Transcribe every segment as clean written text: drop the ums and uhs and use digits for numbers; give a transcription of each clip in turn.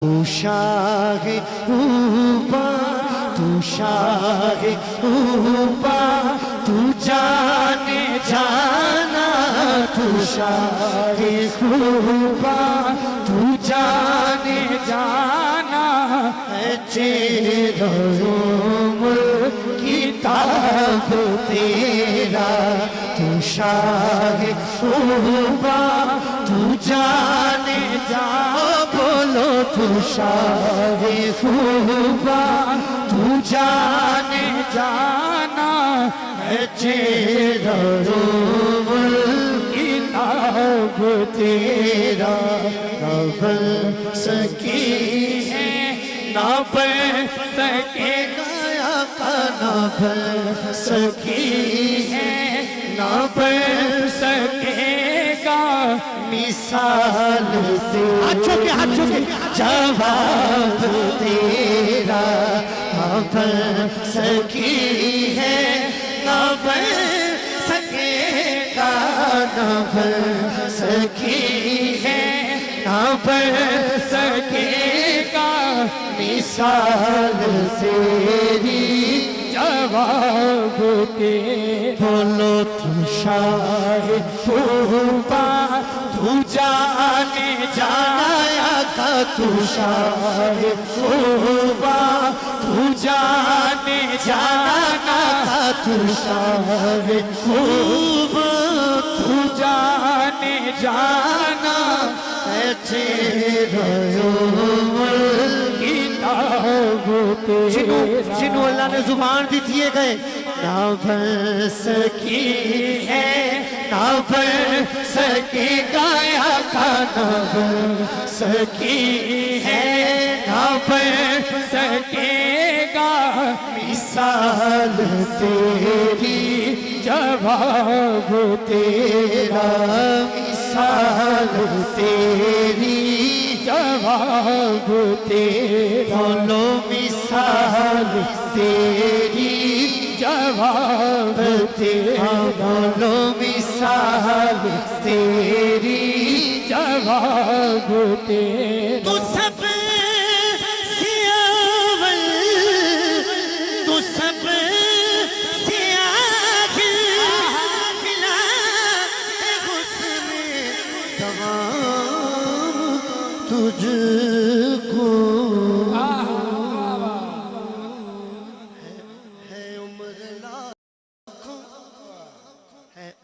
تو شاہ اوبا تو شاہ اوبا تو جانے جانا تو شاہ اوبا تو جانے جانا ہے چہرہ کتاب تیرا تو شاہ اوبا تو جانے جانا بولو تو شاہ خوبا تو جانے جانا ہے چہرہ کتاب تیرا نہ بن سکی ہے نہ بن سکے گا آقا نہ بن سکی ہے نہ بن سکے گا مثال تیری جواب تیرا نہ بن سکی ہے نہ بن سکے گا نہ بن سکی ہے نہ بن سکے گا مثال تیری جواب تیرا بولو تو شاہ خوبا تو جانے جانا کا تو شاہ خوبا تو جانے جانا کا تو شاہ خوبا تو جانے جانا ہے چہرہ کتاب تیرا جنہوں اللہ نے زبان دی دیے گئے نہ بن سکی ہے نہ بن سکے گا آقا نہ بن سکی ہے نہ بن سکے گا مثال تیری جواب تیرا مثال تیری جواب تیرا بولو مثال تیری جواب تیرا بولو مثال تیری جواب تیرا تو سب سے اول تو سب سے آخر ملا ہے حسن تمام تجھ کو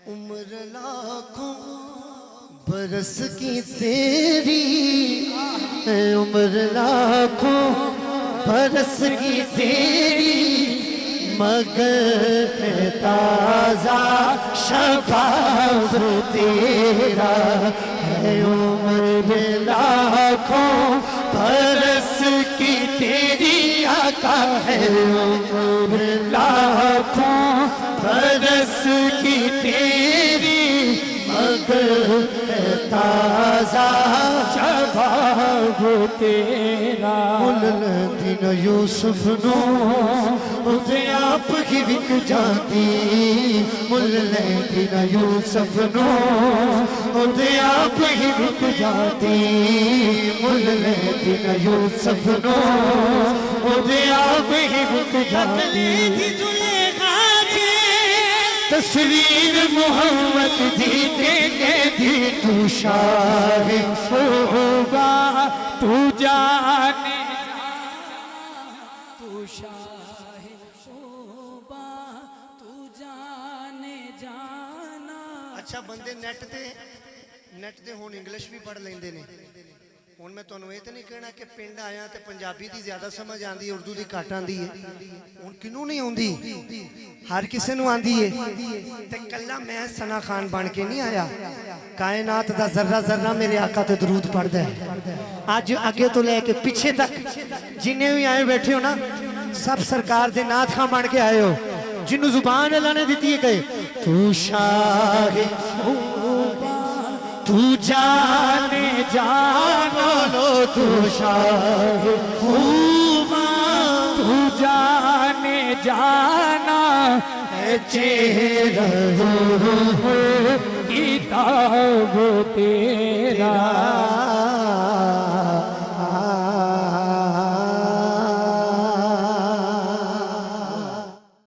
عمر لاکھوں برس کی تیری ہے عمر لاکھوں برس کی تیری مگر ہے تازہ شباب تیرا ہے عمر لاکھوں برس کی تیری آقا ہے عمر لاکھوں برس کی تیری مگر تازہ شباب تیرا ملدین یوسف نو اُدھے آپ کی بک جاتی ملدین یوسف نو اُدھے آپ کی بک جاتی ملدین یوسف نو اُدھے آپ کی بک جاتی تصویر محمد دی دیکھے دی تو شاہ خوبا تو جانے تو شاہ خوبا تو جانے جانا اچھا بندے نیٹ تے ہون انگلش بھی پڑھ لیندے نے ہون میں تو انوے تے نہیں کہنا کہ پنڈ آیا تے پنجابی دی زیادہ سمجھ آن دی اردو دی کاٹ آن دی ہے ہون کنوں نہیں ہون دی ہر کسے نو آن دی ہے تے کلہ میں سنا خان بان کے نہیں آیا کائنات دا ذرہ ذرہ میرے آقا تے درود پڑھ دے آج آگے تو لے کے پیچھے تک جنہیں بھی آئے بیٹھے ہو نا سب سرکار دے نات خان بان کے آئے ہو جنہوں زبان اللہ نے دیتی ہے کہے تو شاہ تو جانے جانا لو تو شاہ خوبا تو جانے جانا ہے چہرہ کتاب تیرا